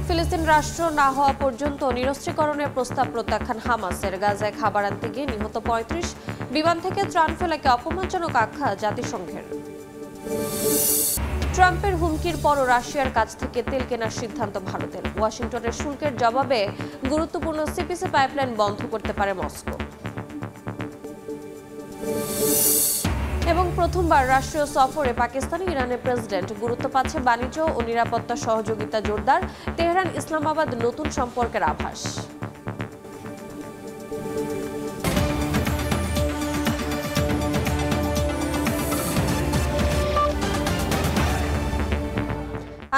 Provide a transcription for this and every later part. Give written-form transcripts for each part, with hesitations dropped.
ফিলিস্তিন রাষ্ট্র না হওয়া পর্যন্ত নিরস্ত্রীকরণের প্রস্তাব প্রত্যাখ্যান হামাসের। গাজায় খাবার আনতে গিয়ে নিহত ৩৫, বিমান থেকে ত্রাণ ফেলাকে অপমানজনক আখ্যা জাতিসংঘের। ট্রাম্পের হুমকির পরও রাশিয়ার কাছ থেকে তেল কেনার সিদ্ধান্ত ভারতের। ওয়াশিংটনের শুল্কের জবাবে গুরুত্বপূর্ণ সিপিসি পাইপলাইন বন্ধ করতে পারে মস্কো। এবং প্রথমবার রাষ্ট্রীয় সফরে পাকিস্তানে ইরানের প্রেসিডেন্ট। গুরুত্ব পাচ্ছে বাণিজ্য ও নিরাপত্তা সহযোগিতা জোরদার। তেহরান ইসলামাবাদ নতুন সম্পর্কের আভাস।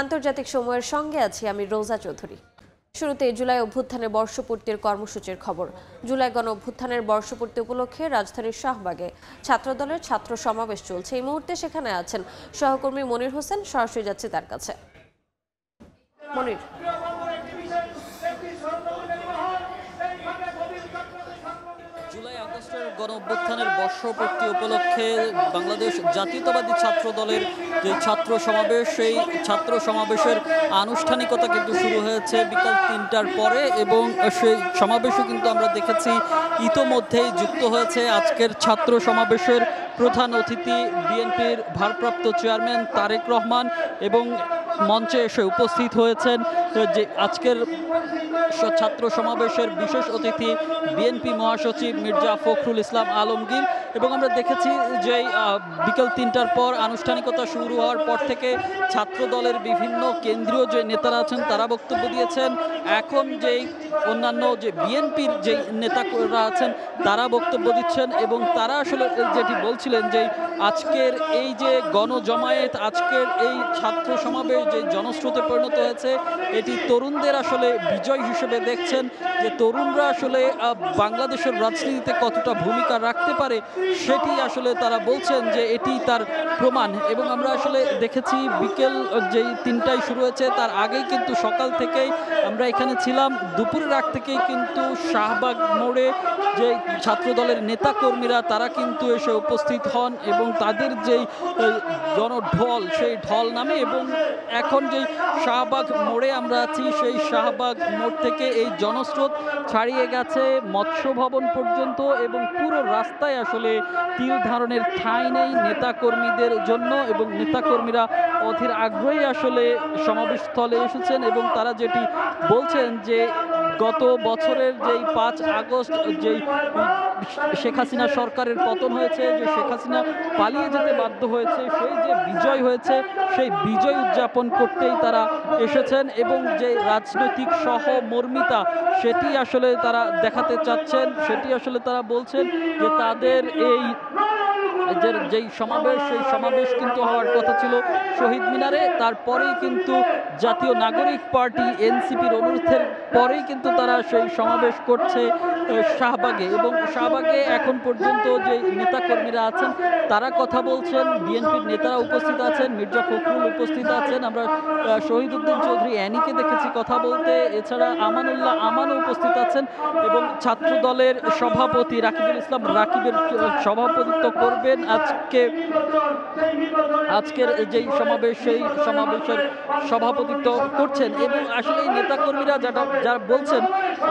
আন্তর্জাতিক সময়ের সঙ্গে আছি আমি রোজা চৌধুরী। শুরুতে জুলাই অভ্যুত্থানের বর্ষপূর্তির কর্মসূচির খবর। জুলাই গণ অভ্যুত্থানের বর্ষপূর্তি উপলক্ষে রাজধানীর শাহবাগে ছাত্রদলের ছাত্র সমাবেশ চলছে। এই মুহূর্তে সেখানে আছেন সহকর্মী মনির হোসেন। সরাসরি যাচ্ছে তার কাছে। মনির, জুলাই আগস্টের গণ অভ্যুত্থানের বর্ষপূর্তি উপলক্ষে বাংলাদেশ জাতীয়তাবাদী ছাত্র দলের যে ছাত্র সমাবেশ, সেই ছাত্র সমাবেশের আনুষ্ঠানিকতা কিন্তু শুরু হয়েছে বিকাল ৩টার পরে, এবং সেই সমাবেশও কিন্তু আমরা দেখেছি ইতোমধ্যেই যুক্ত হয়েছে আজকের ছাত্র সমাবেশের প্রধান অতিথি বিএনপির ভারপ্রাপ্ত চেয়ারম্যান তারেক রহমান, এবং মঞ্চে এসে উপস্থিত হয়েছেন যে আজকের ছাত্র সমাবেশের বিশেষ অতিথি বিএনপি মহাসচিব মির্জা ফখরুল ইসলাম আলমগীর। এবং আমরা দেখেছি যে বিকেল ৩টার পর আনুষ্ঠানিকতা শুরু হওয়ার পর থেকে ছাত্র দলের বিভিন্ন কেন্দ্রীয় যে নেতারা আছেন তারা বক্তব্য দিয়েছেন। এখন যেই অন্যান্য যে বিএনপির যে নেতারা আছেন তারা বক্তব্য দিচ্ছেন, এবং তারা আসলে যেটি বলছিলেন যে আজকের এই যে গণজমায়েত, আজকের এই ছাত্র সমাবেশ যে জনস্রোতে পরিণত হয়েছে, এটি তরুণদের আসলে বিজয় হিসেবে দেখছেন। যে তরুণরা আসলে বাংলাদেশের রাজনীতিতে কতটা ভূমিকা রাখতে পারে সেটি আসলে তারা বলছেন যে এটি তার প্রমাণ। এবং আমরা আসলে দেখেছি বিকেল যেই ৩টায় শুরু হয়েছে তার আগেই কিন্তু সকাল থেকেই আমরা এখানে ছিলাম। দুপুরের আগ থেকেই কিন্তু শাহবাগ মোড়ে যে ছাত্র দলের নেতাকর্মীরা তারা কিন্তু এসে উপস্থিত হন, এবং তাদের যেই জনঢল সেই ঢল নামে। এবং এখন যেই শাহবাগ মোড়ে আমরা আছি, সেই শাহবাগ মোড় থেকে এই জনস্রোত ছাড়িয়ে গেছে মৎস্য ভবন পর্যন্ত, এবং পুরো রাস্তায় আসলে তিল ধারণের ঠাঁই নেই নেতাকর্মীদের জন্য। এবং নেতাকর্মীরা অধীর আগ্রহে আসলে সমাবেশস্থলে এসেছেন, এবং তারা যেটি বলছেন যে গত বছরের যেই ৫ আগস্ট যেই শেখ হাসিনা সরকারের পতন হয়েছে, যে শেখ হাসিনা পালিয়ে যেতে বাধ্য হয়েছে, সেই যে বিজয় হয়েছে সেই বিজয় উদযাপন করতেই তারা এসেছেন, এবং যে রাজনৈতিক সহমর্মিতা সেটি আসলে তারা দেখাতে চাচ্ছেন। সেটি আসলে তারা বলছেন যে তাদের এই যেই সমাবেশ, সেই সমাবেশ কিন্তু হওয়ার কথা ছিল শহীদ মিনারে, তারপরেই কিন্তু জাতীয় নাগরিক পার্টি এনসিপির অনুরোধের পরেই কিন্তু তারা সেই সমাবেশ করছে শাহবাগে। এবং শাহবাগে এখন পর্যন্ত যে নেতাকর্মীরা আছেন তারা কথা বলছেন, বিএনপির নেতারা উপস্থিত আছেন, মির্জা ফখরুল উপস্থিত আছেন, আমরা শহীদ উদ্দিন চৌধুরী অ্যানিকে দেখেছি কথা বলতে, এছাড়া আমানুল্লাহ আমানও উপস্থিত আছেন, এবং ছাত্র দলের সভাপতি রাকিবুল ইসলাম রাকিবের সভাপতিত্ব করবেন আজকের যেই সমাবেশ, সেই সমাবেশের সভাপতিত্ব করছেন। এবং আসলে এই নেতাকর্মীরা যারা বলছেন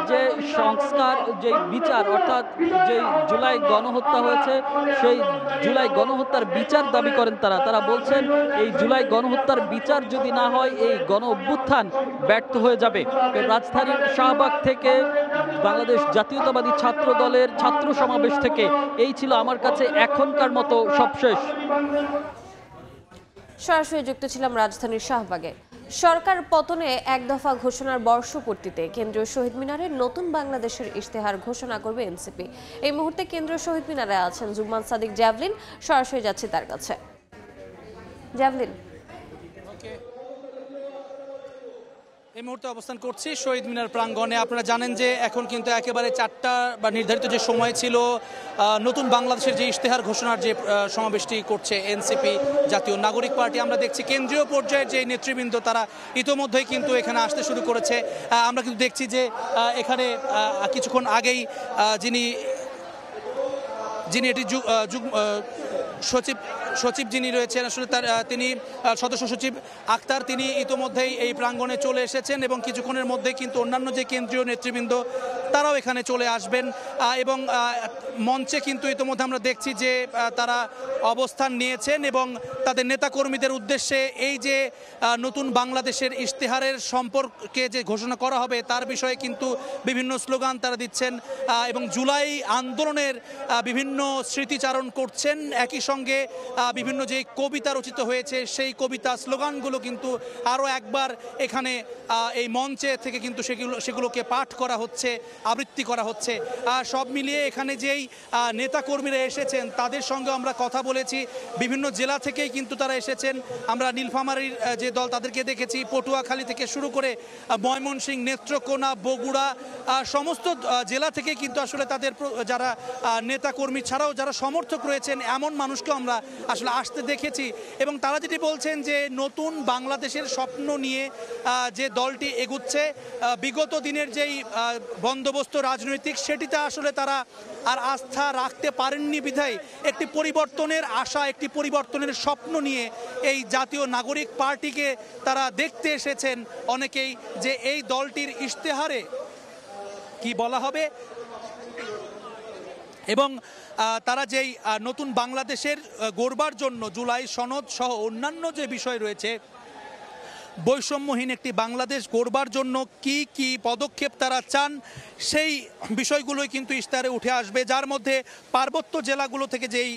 যে সংস্কার, যে বিচার, অর্থাৎ যেই জুলাই গণহত্যা হয়েছে সেই জুলাই গণহত্যার বিচার দাবি করেন তারা বলছেন এই জুলাই গণহত্যার বিচার যদি না হয় এই গণ অভ্যুত্থান ব্যর্থ হয়ে যাবে। রাজধানীর শাহবাগ থেকে বাংলাদেশ জাতীয়তাবাদী ছাত্র দলের ছাত্র সমাবেশ থেকে এই ছিল আমার কাছে এখনকার মতো সবশেষ। সরাসরি যুক্ত ছিলাম রাজধানীর শাহবাগে। সরকার পতনে এক দফা ঘোষণার বর্ষপূর্তিতে কেন্দ্রীয় শহীদ মিনারে নতুন বাংলাদেশের ইশতেহার ঘোষণা করবে এনসিপি। এই মুহূর্তে কেন্দ্রীয় শহীদ মিনারে আছেন জুম্মান সাদিক জ্যাভলিন। সরাসরি যাচ্ছে তার কাছে। জ্যাভলিন, এই মুহূর্তে অবস্থান করছি শহীদ মিনার প্রাঙ্গণে। আপনারা জানেন যে এখন কিন্তু একেবারে 4টা বা নির্ধারিত যে সময় ছিল নতুন বাংলাদেশের যে ইশতেহার ঘোষণার যে সমাবেশটি করছে এনসিপি জাতীয় নাগরিক পার্টি, আমরা দেখছি কেন্দ্রীয় পর্যায়ের যে নেতৃবৃন্দ তারা ইতোমধ্যেই কিন্তু এখানে আসতে শুরু করেছে। আমরা কিন্তু দেখছি যে এখানে কিছুক্ষণ আগেই যিনি এটি সচিব যিনি রয়েছেন আসলে তিনি সদস্য সচিব আক্তার, তিনি ইতোমধ্যেই এই প্রাঙ্গণে চলে এসেছেন এবং কিছুক্ষণের মধ্যে কিন্তু অন্যান্য যে কেন্দ্রীয় নেতৃবৃন্দ তারাও এখানে চলে আসবেন এবং মঞ্চে কিন্তু ইতোমধ্যে আমরা দেখছি যে তারা অবস্থান নিয়েছেন এবং তাদের নেতাকর্মীদের উদ্দেশ্যে এই যে নতুন বাংলাদেশের ইশতেহারের সম্পর্কে যে ঘোষণা করা হবে তার বিষয়ে কিন্তু বিভিন্ন স্লোগান তারা দিচ্ছেন এবং জুলাই আন্দোলনের বিভিন্ন স্মৃতিচারণ করছেন। একই সঙ্গে বিভিন্ন যে কবিতা রচিত হয়েছে সেই কবিতা স্লোগানগুলো কিন্তু আরও একবার এখানে এই মঞ্চে থেকে কিন্তু সেগুলোকে পাঠ করা হচ্ছে, আবৃত্তি করা হচ্ছে। সব মিলিয়ে এখানে যেই নেতাকর্মীরা এসেছেন তাদের সঙ্গে আমরা কথা বলেছি, বিভিন্ন জেলা থেকেই কিন্তু তারা এসেছেন। আমরা নীলফামারীর যে দল তাদেরকে দেখেছি, পটুয়াখালী থেকে শুরু করে ময়মনসিংহ, নেত্রকোনা, বগুড়া সমস্ত জেলা থেকে কিন্তু আসলে তাদের যারা নেতাকর্মী ছাড়াও যারা সমর্থক রয়েছেন এমন মানুষকেও আমরা আসলে আসতে দেখেছি এবং তারা যেটি বলছেন যে নতুন বাংলাদেশের স্বপ্ন নিয়ে যে দলটি এগুচ্ছে, বিগত দিনের যেই বন্দোবস্ত রাজনৈতিক সেটিতে আসলে তারা আর আস্থা রাখতে পারেননি বিধায় একটি পরিবর্তনের আশা, একটি পরিবর্তনের স্বপ্ন নিয়ে এই জাতীয় নাগরিক পার্টিকে তারা দেখতে এসেছেন অনেকেই, যে এই দলটির ইশতেহারে কি বলা হবে এবং তারা যেই নতুন বাংলাদেশের গড়বার জন্য জুলাই সনদ সহ অন্যান্য যে বিষয় রয়েছে, বৈষম্যহীন একটি বাংলাদেশ গড়বার জন্য কি কি পদক্ষেপ তারা চান সেই বিষয়গুলোই কিন্তু ইশতেহারে উঠে আসবে। যার মধ্যে পার্বত্য জেলাগুলো থেকে যেই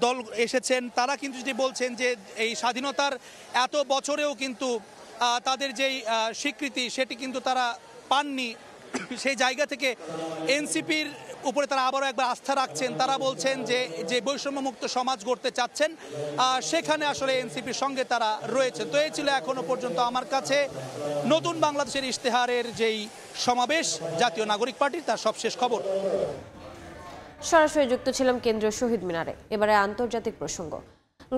দল এসেছেন তারা কিন্তু যেটি বলছেন যে এই স্বাধীনতার এত বছরেও কিন্তু তাদের যেই স্বীকৃতি সেটি কিন্তু তারা পাননি, সেই জায়গা থেকে এনসিপির উপরে তারা আবারও একবার আস্থা রাখছেন। তারা বলছেন যে যে বৈষম্যমুক্ত সমাজ গড়তে চাচ্ছেন সেখানে আসলে এনসিপির সঙ্গে তারা রয়েছে। তো এই ছিল এখনো পর্যন্ত আমার কাছে নতুন বাংলাদেশের ইশতেহারের যেই সমাবেশ জাতীয় নাগরিক পার্টির তার সবশেষ খবর। সরাসরি যুক্ত ছিলাম কেন্দ্রীয় শহীদ মিনারে। এবারে আন্তর্জাতিক প্রসঙ্গ।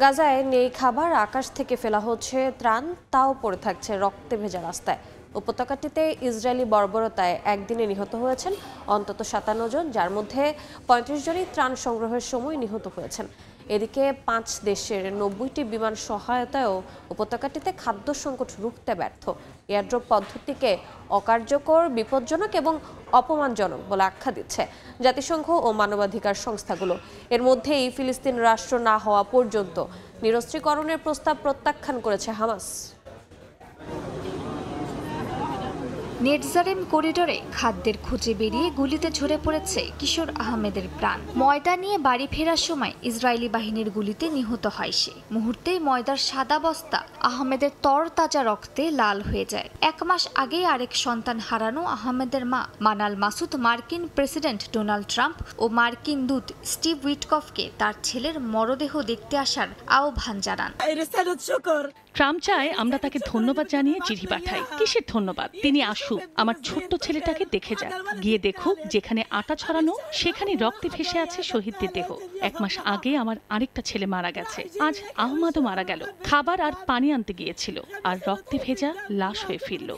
গাজায় নেই খাবার, আকাশ থেকে ফেলা হচ্ছে ত্রাণ, তাও পড়ে থাকছে রক্তে ভেজা রাস্তায়। উপত্যকাটিতে ইসরায়েলি বর্বরতায় একদিনে নিহত হয়েছেন অন্তত 57 জন, যার মধ্যে 35 জনই ত্রাণ সংগ্রহের সময় নিহত হয়েছেন। এদিকে 5 দেশের 90টি বিমান সহায়তায়ও উপত্যকাটিতে খাদ্য সংকট রুখতে ব্যর্থ। এয়ারড্রপ পদ্ধতিকে অকার্যকর, বিপজ্জনক এবং অপমানজনক বলে আখ্যা দিচ্ছে জাতিসংঘ ও মানবাধিকার সংস্থাগুলো। এর মধ্যেই ফিলিস্তিন রাষ্ট্র না হওয়া পর্যন্ত নিরস্ত্রীকরণের প্রস্তাব প্রত্যাখ্যান করেছে হামাস। নেটজারেম করিডোরে খাদ্যের খোঁজে বেরিয়ে গুলিতে ঝরে পড়েছে কিশোর আহমেদের প্রাণ। ময়দা নিয়ে বাড়ি ফেরার সময় ইসরায়েলি বাহিনীর গুলিতে নিহত হয় সে। মুহূর্তেই ময়দার সাদা বস্তা আহমেদের তরতাজা রক্তে লাল হয়ে যায়। 1 মাস আগেই আরেক সন্তান হারানো আহমেদের মা মানাল মাসুদ মার্কিন প্রেসিডেন্ট ডোনাল্ড ট্রাম্প ও মার্কিন দূত স্টিভ উইটকফকে তার ছেলের মরদেহ দেখতে আসার আহ্বান জানান। ট্রাম্প চায় আমরা তাকে ধন্যবাদ জানিয়ে চিঠি পাঠাই। কিসের ধন্যবাদ? তিনি আসুক, আমার ছোট্ট ছেলেটাকে দেখে যাক, গিয়ে দেখুক যেখানে আটা ছড়ানো সেখানে রক্তে ভেসে আছে শহীদদের দেহ। 1 মাস আগে আমার আরেকটা ছেলে মারা গেছে, আজ আহমাদও মারা গেল। খাবার আর পানি আনতে গিয়েছিল আর রক্তে ভেজা লাশ হয়ে ফিরল।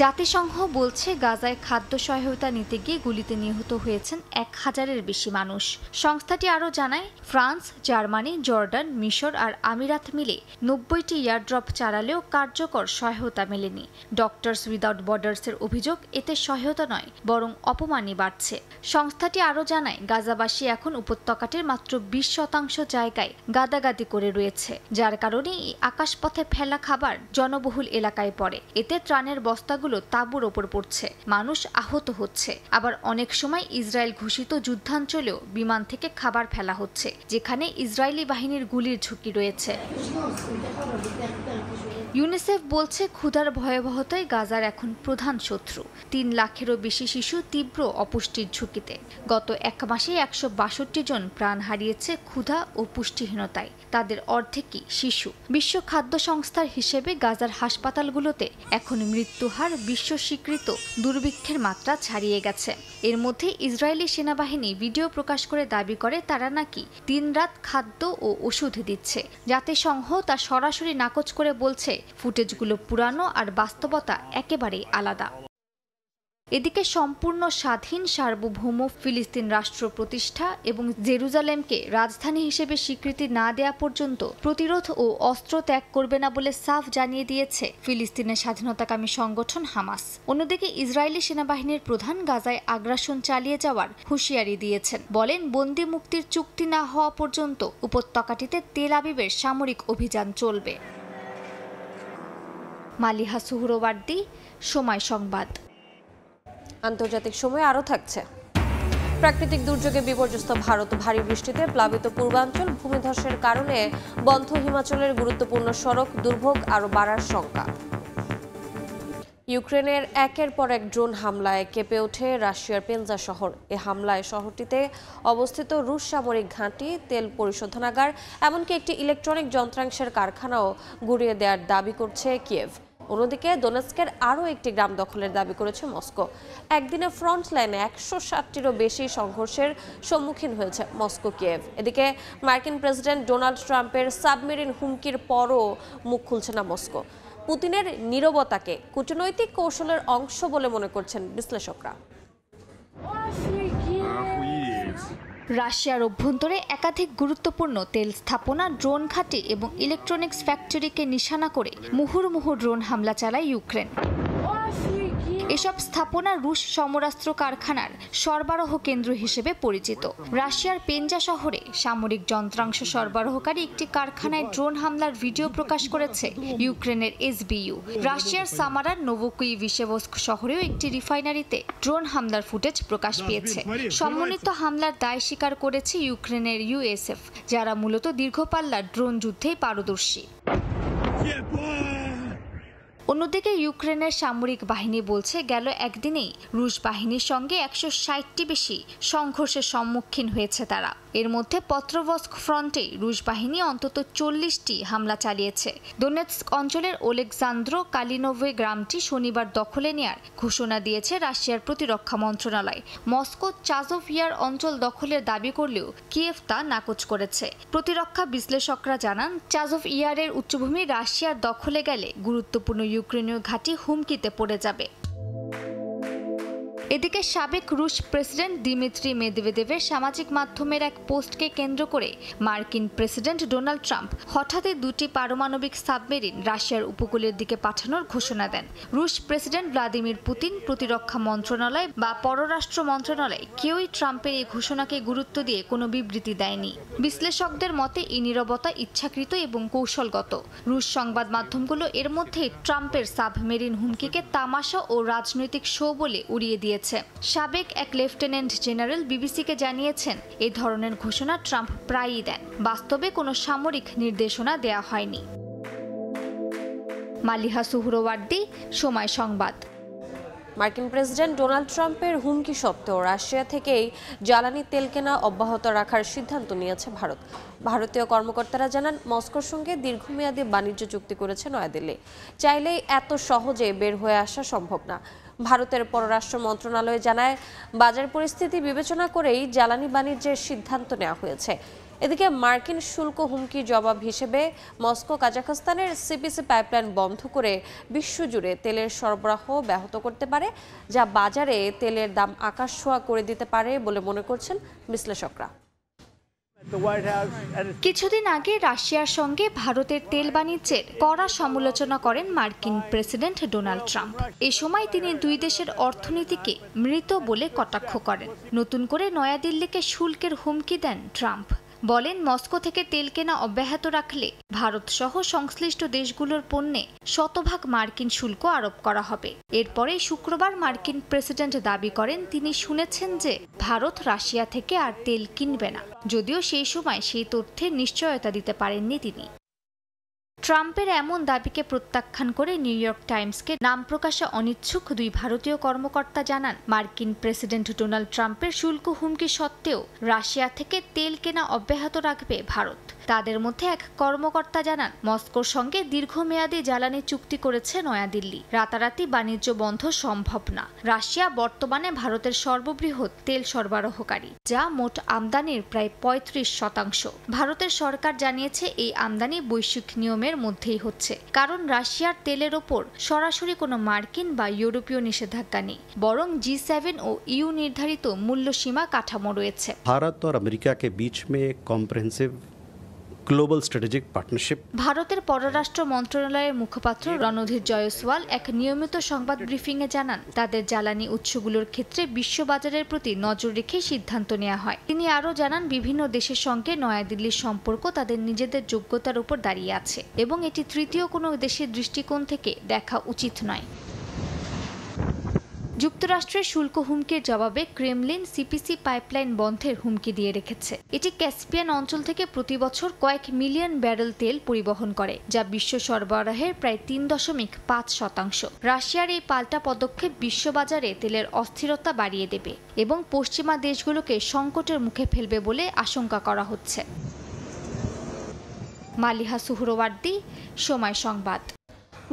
জাতিসংঘ বলছে গাজায় খাদ্য সহায়তা নিতে গিয়ে গুলিতে নিহত হয়েছেন 1000-এর বেশি মানুষ। সংস্থাটি আরও জানায় ফ্রান্স, জার্মানি, জর্ডান, মিশর আর আমিরাত মিলে 90টি এয়ারড্রপ চালালেও কার্যকর সহায়তা মেলেনি। ডক্টরস উইদাউট বর্ডার্সের অভিযোগ, এতে সহায়তা নয় বরং অপমানই বাড়ছে। সংস্থাটি আরও জানায় গাজাবাসী এখন উপত্যকাটির মাত্র 20% জায়গায় গাদাগাদি করে রয়েছে, যার কারণে এই আকাশপথে ফেলা খাবার জনবহুল এলাকায় পড়ে। এতে ত্রাণের বস্তাগুলো তাঁবুর ওপর পড়ছে, মানুষ আহত হচ্ছে। আবার অনেক সময় ইসরায়েল ঘোষিত যুদ্ধাঞ্চলেও বিমান থেকে খাবার ফেলা হচ্ছে, যেখানে ইসরায়েলি বাহিনীর গুলির ঝুঁকি রয়েছে। ইউনিসেফ বলছে ক্ষুধার ভয়াবহতাই গাজার এখন প্রধান শত্রু। 3 লাখেরও বেশি শিশু তীব্র অপুষ্টির ঝুঁকিতে। গত 1 মাসে 162 জন প্রাণ হারিয়েছে ক্ষুধা ও পুষ্টিহীনতায়, তাদের অর্ধেকই শিশু। বিশ্ব খাদ্য সংস্থার হিসেবে গাজার হাসপাতালগুলোতে এখন মৃত্যুহার বিশ্ব স্বীকৃত দুর্ভিক্ষের মাত্রা ছাড়িয়ে গেছে। এর মধ্যে ইসরায়েলি সেনাবাহিনী ভিডিও প্রকাশ করে দাবি করে তারা নাকি দিনরাত খাদ্য ও ওষুধ দিচ্ছে। জাতিসংঘ তা সরাসরি নাকচ করে বলছে ফুটেজগুলো পুরানো আর বাস্তবতা একেবারেই আলাদা। এদিকে সম্পূর্ণ স্বাধীন সার্বভৌম ফিলিস্তিন রাষ্ট্র প্রতিষ্ঠা এবং জেরুজালেমকে রাজধানী হিসেবে স্বীকৃতি না দেয়া পর্যন্ত প্রতিরোধ ও অস্ত্র ত্যাগ করবে না বলে সাফ জানিয়ে দিয়েছে ফিলিস্তিনের স্বাধীনতাকামী সংগঠন হামাস। অন্যদিকে ইসরায়েলি সেনাবাহিনীর প্রধান গাজায় আগ্রাসন চালিয়ে যাওয়ার হুঁশিয়ারি দিয়েছেন। বলেন, বন্দি মুক্তির চুক্তি না হওয়া পর্যন্ত উপত্যকাটিতে তেল আবিবের সামরিক অভিযান চলবে। মালিহা সুহরওয়ার্দী, সময় সংবাদ। আন্তর্জাতিক সময় আরও থাকছে। প্রাকৃতিক দুর্যোগে বিপর্যস্ত ভারত, ভারী বৃষ্টিতে প্লাবিত পূর্বাঞ্চল, ভূমিধসের কারণে বন্ধ হিমাচলের গুরুত্বপূর্ণ সড়ক, দুর্ভোগ আরও বাড়ার শঙ্কা। ইউক্রেনের একের পর এক ড্রোন হামলায় কেঁপে ওঠে রাশিয়ার পেনজা শহর। এ হামলায় শহরটিতে অবস্থিত রুশ সামরিক ঘাঁটি, তেল পরিশোধনাগার, এমনকি একটি ইলেকট্রনিক যন্ত্রাংশের কারখানাও গুঁড়িয়ে দেওয়ার দাবি করছে কিয়েভ। অন্যদিকে দোনেৎস্কের আরও একটি গ্রাম দখলের দাবি করেছে মস্কো। একদিনে ফ্রন্ট লাইনে 160টিরও বেশি সংঘর্ষের সম্মুখীন হয়েছে মস্কো, কিয়েভ। এদিকে মার্কিন প্রেসিডেন্ট ডোনাল্ড ট্রাম্পের সাবমেরিন হুমকির পরও মুখ খুলছে না মস্কো। পুতিনের নীরবতাকে কূটনৈতিক কৌশলের অংশ বলে মনে করছেন বিশ্লেষকরা। রাশিয়ার অভ্যন্তরে একাধিক গুরুত্বপূর্ণ তেল স্থাপনা, ড্রোন ঘাঁটি এবং ইলেকট্রনিক্স ফ্যাক্টরিকে নিশানা করে মুহুর্মুহু ড্রোন হামলা চালায় ইউক্রেন। এসব স্থাপনা রুশ সমরাস্ত্র কারখানার সরবরাহ কেন্দ্র হিসেবে পরিচিত। রাশিয়ার পেনজা শহরে সামরিক যন্ত্রাংশ সরবরাহকারী একটি কারখানায় ড্রোন হামলার ভিডিও প্রকাশ করেছে ইউক্রেনের এসবিইউ। রাশিয়ার সামারার নোভোকুইভিশেভস্ক শহরেও একটি রিফাইনারিতে ড্রোন হামলার ফুটেজ প্রকাশ পেয়েছে। সমন্বিত হামলার দায় স্বীকার করেছে ইউক্রেনের ইউএসএফ, যারা মূলত দীর্ঘপাল্লার ড্রোন যুদ্ধেই পারদর্শী। অন্যদিকে ইউক্রেনের সামরিক বাহিনী বলছে, গেল একদিনেই রুশ বাহিনীর সঙ্গে 160টি বেশি সংঘর্ষের সম্মুখীন হয়েছে তারা। এর মধ্যে পত্রভস্ক ফ্রন্টে রুশ বাহিনী অন্তত 40টি হামলা চালিয়েছে। দোনেৎস্ক অঞ্চলের ওলেকজান্দ্র কালিনোভে গ্রামটি শনিবার দখলে নেয়ার ঘোষণা দিয়েছে রাশিয়ার প্রতিরক্ষা মন্ত্রণালয়। মস্কো চাজভ ইয়ার অঞ্চল দখলের দাবি করলেও কিয়েভ তা নাকচ করেছে। প্রতিরক্ষা বিশ্লেষকরা জানান, চাজভ ইয়ারের উচ্চভূমি রাশিয়ার দখলে গেলে গুরুত্বপূর্ণ ইউক্রেনীয় ঘাঁটি হুমকিতে পড়ে যাবে। এদিকে সাবেক রুশ প্রেসিডেন্ট দিমিত্রি মেদভেদেভের সামাজিক মাধ্যমের এক পোস্টকে কেন্দ্র করে মার্কিন প্রেসিডেন্ট ডোনাল্ড ট্রাম্প হঠাৎই দুটি পারমাণবিক সাবমেরিন রাশিয়ার উপকূলের দিকে পাঠানোর ঘোষণা দেন। রুশ প্রেসিডেন্ট ভ্লাদিমির পুতিন, প্রতিরক্ষা মন্ত্রণালয় বা পররাষ্ট্র মন্ত্রণালয় কেউই ট্রাম্পের এই ঘোষণাকে গুরুত্ব দিয়ে কোনো বিবৃতি দেয়নি। বিশ্লেষকদের মতে এই নীরবতা ইচ্ছাকৃত এবং কৌশলগত। রুশ সংবাদ মাধ্যমগুলো এর মধ্যে ট্রাম্পের সাবমেরিন হুমকিকে তামাশা ও রাজনৈতিক শো বলে উড়িয়ে দিয়েছে। সাবেক এক লেফটেন্যান্ট জেনারেল বিবিসিকে জানিয়েছেন, এই ধরনের ঘোষণা ট্রাম্প প্রায়ই দেন, বাস্তবে কোনো সামরিক নির্দেশনা দেয়া হয়নি। মালিহা সুহরওয়ার্দী, সময় সংবাদ। মার্কিন প্রেসিডেন্ট ডোনাল্ড ট্রাম্পের হুমকি সত্ত্বেও রাশিয়া থেকেই জ্বালানি তেল কেনা অব্যাহত রাখার সিদ্ধান্ত নিয়েছে ভারত। ভারতীয় কর্মকর্তারা জানান, মস্কোর সঙ্গে দীর্ঘমেয়াদী বাণিজ্য চুক্তি করেছে নয়াদিল্লি। চাইলেই এত সহজে বের হয়ে আসা সম্ভব না। ভারতের পররাষ্ট্র মন্ত্রণালয় জানায়, বাজার পরিস্থিতি বিবেচনা করেই জ্বালানি বাণিজ্যের সিদ্ধান্ত নেওয়া হয়েছে। এদিকে মার্কিন শুল্ক হুমকি জবাব হিসেবে মস্কো কাজাখস্তানের সিপিসি পাইপলাইন বন্ধ করে বিশ্বজুড়ে তেলের সরবরাহ ব্যাহত করতে পারে, যা বাজারে তেলের দাম আকাশছোঁয়া করে দিতে পারে বলে মনে করছেন বিশ্লেষকরা। কিছুদিন আগে রাশিয়ার সঙ্গে ভারতের তেল বাণিজ্যের কড়া সমালোচনা করেন মার্কিন প্রেসিডেন্ট ডোনাল্ড ট্রাম্প। এ সময় তিনি দুই দেশের অর্থনীতিকে মৃত বলে কটাক্ষ করেন। নতুন করে নয়াদিল্লিকে শুল্কের হুমকি দেন ট্রাম্প। বলেন, মস্কো থেকে তেল কেনা অব্যাহত রাখলে ভারত সহ সংশ্লিষ্ট দেশগুলোর পণ্যে শতভাগ মার্কিন শুল্ক আরোপ করা হবে। এরপরে শুক্রবার মার্কিন প্রেসিডেন্ট দাবি করেন, তিনি শুনেছেন যে ভারত রাশিয়া থেকে আর তেল কিনবে না, যদিও সেই সময় সেই তথ্যের নিশ্চয়তা দিতে পারেননি তিনি। ট্রাম্পের এমন দাবিকে প্রত্যাখ্যান করে নিউ ইয়র্ক টাইমসকে নাম প্রকাশে অনিচ্ছুক দুই ভারতীয় কর্মকর্তা জানান, মার্কিন প্রেসিডেন্ট ডোনাল্ড ট্রাম্পের শুল্ক হুমকি সত্ত্বেও রাশিয়া থেকে তেল কেনা অব্যাহত রাখবে ভারত। তাদের মধ্যে এক কর্মকর্তা জানান, মস্কোর সঙ্গে দীর্ঘমেয়াদী জ্বালানি চুক্তি করেছে নয়াদিল্লি। রাতারাতি বাণিজ্য বন্ধ সম্ভব না। রাশিয়া বর্তমানে ভারতের সর্ববৃহৎ তেল সরবরাহকারী, যা মোট আমদানির প্রায় 35%। ভারতের সরকার জানিয়েছে এই আমদানি বৈশ্বিক নিয়মের মধ্যেই হচ্ছে, কারণ রাশিয়ার তেলের ওপর সরাসরি কোনো মার্কিন বা ইউরোপীয় নিষেধাজ্ঞা নেই, বরং G7 ও EU निर्धारित मूल्य सीमा काठामो रयेछे। भारत और अमेरिका के बीच में एक कॉम्प्रिहेंसिव ग्लोबल स्ट्रेटेजिक पार्टनारशिप। ভারতের পররাষ্ট্র মন্ত্রণালয়ের মুখপাত্র রণধীর জয়সওয়াল এক নিয়মিত সংবাদ ব্রিফিংয়ে জানান, তাদের জ্বালানি উৎসগুলোর ক্ষেত্রে বিশ্ববাজারের প্রতি নজর রেখে সিদ্ধান্ত নেওয়া হয়। তিনি আরও জানান, বিভিন্ন দেশের সঙ্গে নয়াদিল্লির সম্পর্ক তাদের নিজেদের যোগ্যতার উপর দাঁড়িয়ে আছে এবং এটি তৃতীয় কোনো দেশের দৃষ্টিকোণ থেকে দেখা উচিত নয়। যুক্তরাষ্ট্রের শুল্ক হুমকির জবাবে ক্রেমলিন সিপিসি পাইপলাইন বন্ধের হুমকি দিয়ে রেখেছে। এটি ক্যাসপিয়ান অঞ্চল থেকে প্রতি বছর কয়েক মিলিয়ন ব্যারেল তেল পরিবহন করে, যা বিশ্ব সরবরাহের প্রায় 3.5%। রাশিয়ার এই পাল্টা পদক্ষেপ বিশ্ববাজারে তেলের অস্থিরতা বাড়িয়ে দেবে এবং পশ্চিমা দেশগুলোকে সংকটের মুখে ফেলবে বলে আশঙ্কা করা হচ্ছে। মালিহা সুহরওয়ার্দী, সময় সংবাদ।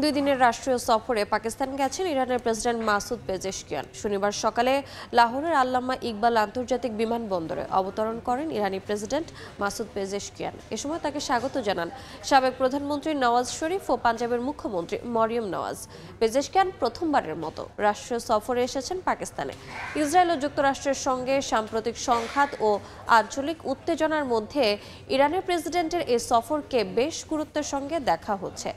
2 দিনের রাষ্ট্রীয় সফরে পাকিস্তান গেছেন ইরানের প্রেসিডেন্ট মাসুদ পেজেশকিয়ান। শনিবার সকালে লাহোরের আল্লামা ইকবাল আন্তর্জাতিক বিমানবন্দরে অবতরণ করেন ইরানি প্রেসিডেন্ট মাসুদ পেজেশকিয়ান। এ সময় তাকে স্বাগত জানান সাবেক প্রধানমন্ত্রী নওয়াজ শরীফ ও পাঞ্জাবের মুখ্যমন্ত্রী মরিয়ম নওয়াজ। পেজেশকিয়ান প্রথমবারের মতো রাষ্ট্রীয় সফরে এসেছেন পাকিস্তানে। ইসরায়েল ও যুক্তরাষ্ট্রের সঙ্গে সাম্প্রতিক সংঘাত ও আঞ্চলিক উত্তেজনার মধ্যে ইরানের প্রেসিডেন্টের এই সফরকে বেশ গুরুত্বের সঙ্গে দেখা হচ্ছে।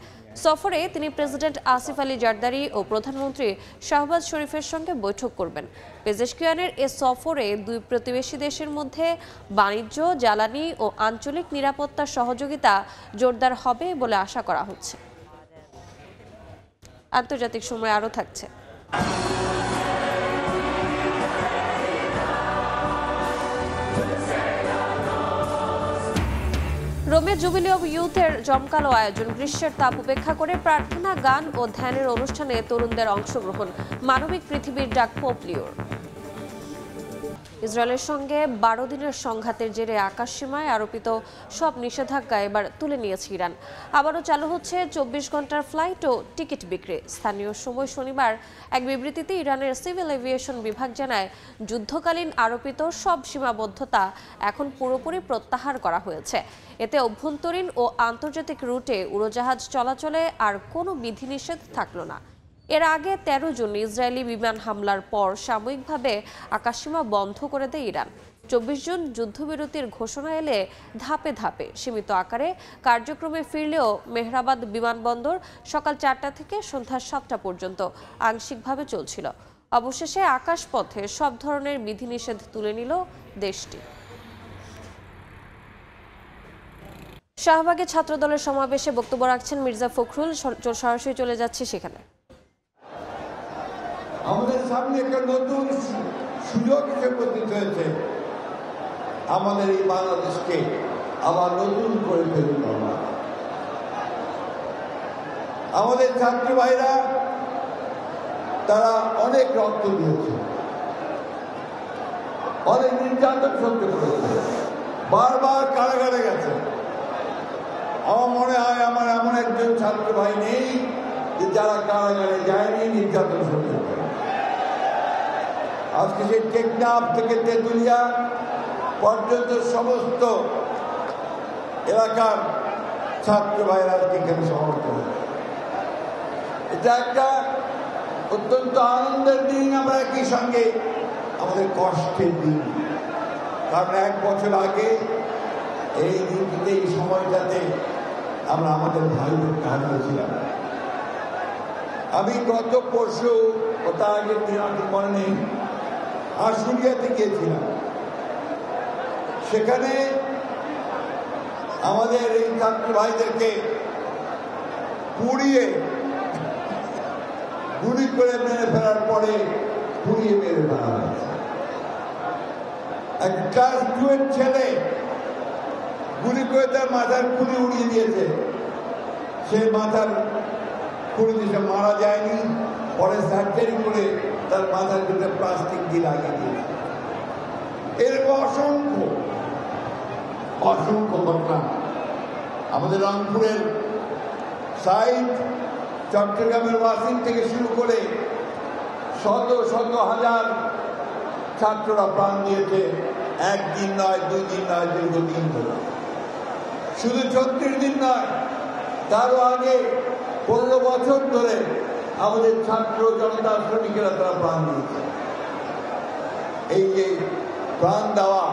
সফরে তিনি প্রেসিডেন্ট আসিফ আলী জারদারি ও প্রধানমন্ত্রী শাহবাজ শরীফের সঙ্গে বৈঠক করবেন। পেজেশকিয়ানের এ সফরে 2 প্রতিবেশী দেশের মধ্যে বাণিজ্য, জ্বালানি ও আঞ্চলিক নিরাপত্তা সহযোগিতা জোরদার হবে বলে আশা করা হচ্ছে। আন্তর্জাতিক সময় আরও থাকছে। রোমে জুবিলি অব ইউথের জমকালো আয়োজন। গ্রীষ্মের তাপ উপেক্ষা করে প্রার্থনা, গান ও ধ্যানের অনুষ্ঠানে তরুণদের অংশগ্রহণ। মানবিক পৃথিবীর ডাক পোপ লিওর। ইসরায়েলের সঙ্গে 12 দিনের সংঘাতের জেরে আকাশসীমায় আরোপিত সব নিষেধাজ্ঞা এবার তুলে নিয়েছে ইরান। আবারও চালু হচ্ছে 24 ঘন্টার ফ্লাইট ও টিকিট বিক্রি। স্থানীয় সময় শনিবার এক বিবৃতিতে ইরানের সিভিল এভিয়েশন বিভাগ জানায়, যুদ্ধকালীন আরোপিত সব সীমাবদ্ধতা এখন পুরোপুরি প্রত্যাহার করা হয়েছে। এতে অভ্যন্তরীণ ও আন্তর্জাতিক রুটে উড়োজাহাজ চলাচলে আর কোনো বিধিনিষেধ থাকল না। এর আগে 13 জুন ইসরায়েলি বিমান হামলার পর সাময়িকভাবে আকাশসীমা বন্ধ করে দেয় ইরান। 24 জুন যুদ্ধবিরতির ঘোষণা এলে ধাপে ধাপে সীমিত আকারে কার্যক্রমে ফিরলেও মেহরাবাদ বিমানবন্দর সকাল 4টা থেকে সন্ধ্যা 7টা পর্যন্ত আংশিকভাবে চলছিল। অবশেষে আকাশপথে সব ধরনের বিধিনিষেধ তুলে নিল দেশটি। শাহবাগে ছাত্রদলের সমাবেশে বক্তব্য রাখছেন মির্জা ফখরুল। সরাসরি চলে যাচ্ছে সেখানে। আমাদের সামনে একটা নতুন সুযোগ এসে উপস্থিত হয়েছে, আমাদের এই বাংলাদেশকে আবার নতুন করে ফেলুন। আমাদের ছাত্র ভাইরা তারা অনেক রক্ত দিয়েছে, অনেক নির্যাতন সহ্য করেছে, বারবার কারাগারে গেছে। আমার মনে হয় আমার এমন একজন ছাত্র ভাই নেই যে যারা কারাগারে যায়নি, নির্যাতন সহ্য করে। আজকে সেই টেকনাফ থেকে তেঁতুলিয়া পর্যন্ত সমস্ত এলাকার ছাত্র ভাইরা আজকে এখানে সমর্থ হয়েছে। এটা একটা অত্যন্ত আনন্দের দিন, আমরা একই সঙ্গে আমাদের কষ্টের দিন। কারণ 1 বছর আগে এই দিনটিতে, এই সময়টাতে আমরা আমাদের ভাইদেরকে হারিয়েছিলাম। আমি গত পরশু, তার আগের দিন আমার মনে নেই, আশুলিয়াতে গিয়েছিলাম। সেখানে আমাদের এই ছাত্র ভাইদেরকে পুড়িয়ে, গুলি করে মেরে ফেলার পরে পুড়িয়ে মেরে ফেলা হয়েছে। এক ক্লাস 2 এর ছেলে গুলি করে তার মাথার খুলি উড়িয়ে দিয়েছে। সে মাথার খুলি দিয়ে মারা যায়নি, পরে সার্জারি করে তার মাথার ভিতরে প্লাস্টিক দিয়ে লাগিয়ে দিয়েছে। এরকম অসংখ্য অসংখ্য ঘটনা আমাদের রংপুরের সাইদ, চট্টগ্রামের ওয়াসিম থেকে শুরু করে শত শত হাজার ছাত্ররা প্রাণ দিয়েছে, একদিন নয়, 2 দিন নয়, দীর্ঘদিন ধরে। শুধু 36 দিন নয়, তারও আগে 15 বছর ধরে আমাদের ছাত্র জনতা শ্রমিকেরা তারা প্রাণ দিয়েছে। এই যে প্রাণ দেওয়া,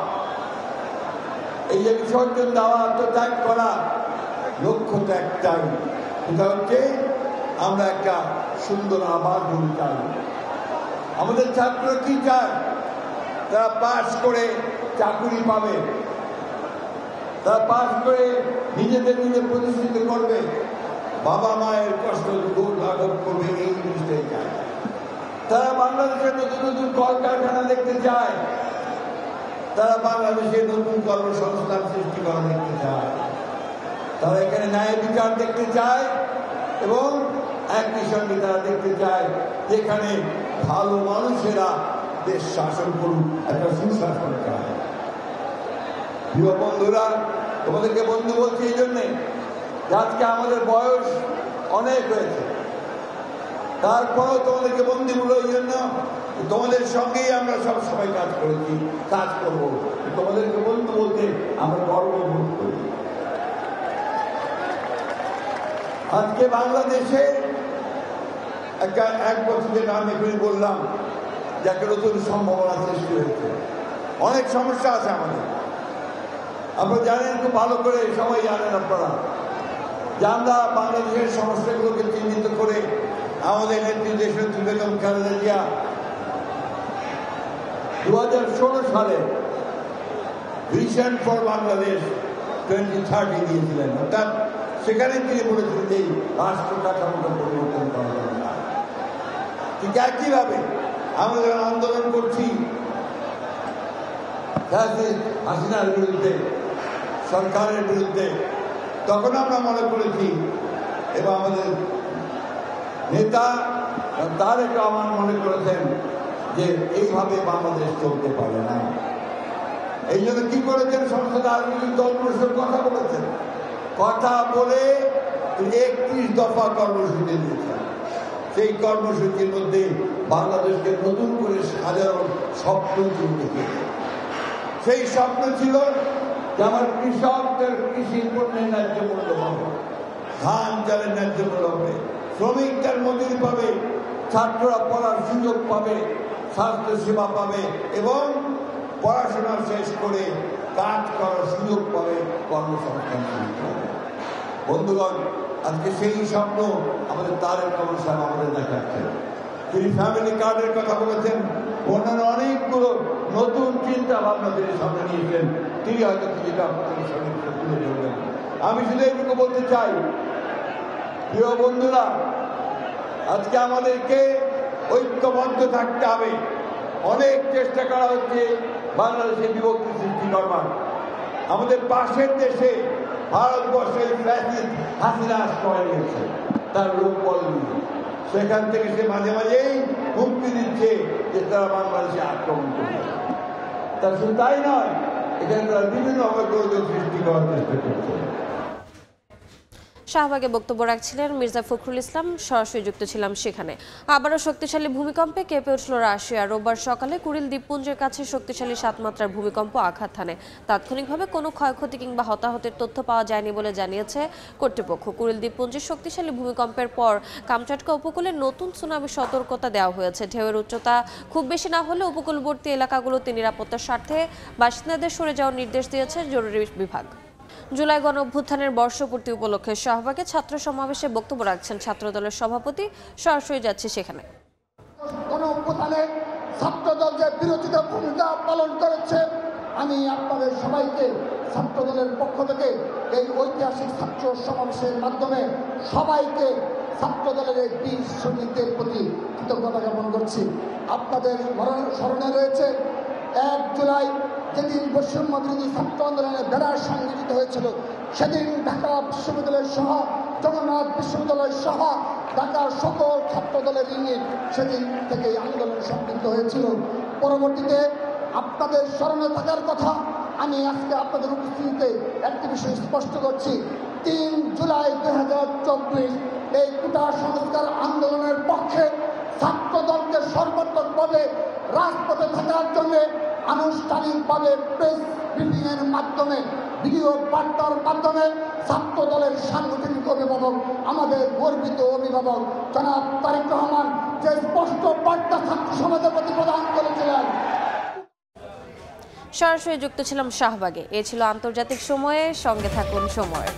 এই যে বিসর্জন দেওয়া, আত্মত্যাগ করা, লক্ষ্যটা একটাই, সেটা হচ্ছে আমরা একটা সুন্দর আবাস চাই। আমাদের ছাত্র কি চায়? তারা পাশ করে চাকুরি পাবে, তারা পাশ করে নিজেদের নিজে প্রতিষ্ঠিত করবে, বাবা মায়ের কষ্ট দূর লাঘব করবে, এই জিনিসটাই চায়। তারা বাংলাদেশের নতুন নতুন কলকারখানা দেখতে চায়, তারা বাংলাদেশের নতুন কর্মসংস্থান সৃষ্টি করা দেখতে চায়, তারা এখানে ন্যায় বিচার দেখতে চায় এবং একই সঙ্গে তারা দেখতে চায় যেখানে ভালো মানুষেরা দেশ শাসন করুক, একটা সুশাসন চায়। প্রিয় বন্ধুরা, তোমাদেরকে বন্ধু বলছি এই জন্যে আজকে আমাদের বয়স অনেক হয়েছে, তারপরেও তোমাদেরকে বন্ধু বলো এই জন্য তোমাদের সঙ্গেই আমরা সব সময় কাজ করেছি, কাজ করবো। তোমাদেরকে বন্ধু বলতে আমরা গর্ববোধ করি। আজকে বাংলাদেশে এক বছর যেটা আমি এখানে বললাম যে একটা নতুন সম্ভাবনা সৃষ্টি হয়েছে। অনেক সমস্যা আছে আমাদের, আপনারা জানেন খুব ভালো করে, সবাই জানেন আপনারা যে আমরা বাংলাদেশের সমস্যাগুলোকে চিহ্নিত করে আমাদের নেত্রী দেশনেত্রী বেগম খালেদা জিয়া 2016 সালে ভিশন ফর বাংলাদেশ 2030 দিয়েছিলেন। অর্থাৎ সেখানে তিনি বলেছিলেন যে রাষ্ট্র কাঠামোটা পরিবর্তন করা যাবে না। ঠিক একইভাবে আমরা যখন আন্দোলন করছি হাসিনার বিরুদ্ধে, সরকারের বিরুদ্ধে, তখন আমরা মনে করেছি এবং আমাদের নেতা তারেক রহমান মনে করেছেন যে এইভাবে বাংলাদেশ চলতে পারে না। এই জন্য কি করেছেন, সমস্ত রাজনৈতিক দলগুলোর সঙ্গে কথা বলেছেন, কথা বলে 31 দফা কর্মসূচি দিয়েছেন। সেই কর্মসূচির মধ্যে বাংলাদেশকে নতুন করে সাজানোর স্বপ্ন দেখেছে। সেই স্বপ্ন ছিল যে আমার কৃষকদের কৃষি পণ্যের ন্যায্য মূল্য হবে, ধান চালের ন্যায্য মূল্য হবে, শ্রমিকদের মজুরি পাবে, ছাত্ররা পড়ার সুযোগ পাবে, স্বাস্থ্য সেবা পাবে এবং পড়াশোনা শেষ করে কাজ করার সুযোগ পাবে, কর্মসংস্থান সৃষ্টি হবে। বন্ধুগণ, আজকে সেই স্বপ্ন আমাদের তারেক রহমান সাহেব আমাদের দেখাচ্ছেন। তিনি ফ্যামিলি কার্ডের কথা বলেছেন, অন্যান্য অনেকগুলো নতুন চিন্তা ভাবনা তিনি সামনে নিয়েছেন। তিনি হয়তো কিছুটা আপনাদের সামনে তুলে ধরবেন। আমি শুধু এইটুকু বলতে চাই, প্রিয় বন্ধুরা, আজকে আমাদেরকে ঐক্যবদ্ধ থাকতে হবে। অনেক চেষ্টা করা হচ্ছে বাংলাদেশে বিভক্তি সৃষ্টি করবার। আমাদের পাশের দেশে ভারতবর্ষের ফ্যাসিস্ট হাসিনা আশ্রয় নিয়েছে তার লোকবল নিয়ে। সেখান থেকে সে মাঝে মাঝেই হুমকি দিচ্ছে যে তারা বাংলাদেশে আক্রমণ করবে। তা শুধু তাই নয়, এখানে তারা বিভিন্নভাবে গোলযোগ সৃষ্টি করার চেষ্টা করছে। শাহবাগে বক্তব্য রাখছিলেন মির্জা ফখরুল ইসলাম, সরাসরি যুক্ত ছিলাম সেখানে। আবারও শক্তিশালী ভূমিকম্পে কেঁপে উঠল রাশিয়া। রোববার সকালে কুরিল দ্বীপপুঞ্জের কাছে শক্তিশালী 7 মাত্রার ভূমিকম্প আঘাত হানে। তাৎক্ষণিকভাবে কোনো ক্ষয়ক্ষতি কিংবা হতাহতের তথ্য পাওয়া যায়নি বলে জানিয়েছে কর্তৃপক্ষ। কুরিল দ্বীপপুঞ্জের শক্তিশালী ভূমিকম্পের পর কামচাটকা উপকূলে নতুন সুনামি সতর্কতা দেওয়া হয়েছে। ঢেউয়ের উচ্চতা খুব বেশি না হলে উপকূলবর্তী এলাকাগুলোতে নিরাপত্তার স্বার্থে বাসিন্দাদের সরে যাওয়ার নির্দেশ দিয়েছে জরুরি বিভাগ। জুলাই গণ অভ্যুত্থানের বর্ষপূর্তি উপলক্ষে শাহবাগে ছাত্র সমাবেশে বক্তব্য রাখছেন ছাত্রদলের সভাপতি। সরাসরি যাচ্ছে সেখানে। গণ অভ্যুত্থানে ছাত্রদল যে বিরোচিত ভূমিকা পালন করেছে, আমি আপনাদের সবাইকে ছাত্রদলের পক্ষ থেকে এই ঐতিহাসিক ছাত্র সমাবেশের মাধ্যমে সবাইকে ছাত্রদলের এই বীর সৈনিকদের প্রতি কৃতজ্ঞতা জ্ঞাপন করছি। আপনাদের স্মরণে রয়েছে 1 জুলাই যেদিন বৈষম্য বিরোধী ছাত্র আন্দোলনের ব্যানার সংগঠিত হয়েছিল, সেদিন ঢাকা বিশ্ববিদ্যালয় সহ জগন্নাথ বিশ্ববিদ্যালয় সহ ঢাকার সকল ছাত্র দলের ইউনিট সেদিন থেকে আন্দোলনে সম্পৃক্ত হয়েছিল। পরবর্তীতে আপনাদের স্মরণে থাকার কথা আমি আজকে আপনাদের উপস্থিতিতে একটি বিষয় স্পষ্ট করছি। 3 জুলাই 2024 এই কোটা সংস্কার আন্দোলনের পক্ষে ছাত্রদলকে সর্বাত্মকভাবে রাজপথে থাকার জন্য আনুষ্ঠানিকভাবে প্রেস ব্রিফিং এর মাধ্যমে ভিডিও বার্তার মাধ্যমে ছাত্র দলের সাংগঠনিক অভিভাবক আমাদের গর্বিত অভিভাবক জনাব তারেক রহমান যে স্পষ্ট বার্তা ছাত্র সমাজের প্রতি প্রদান করেছিলেন। সরাসরি যুক্ত ছিলাম শাহবাগে। এ ছিল আন্তর্জাতিক সময়ে, সঙ্গে থাকুন সময়।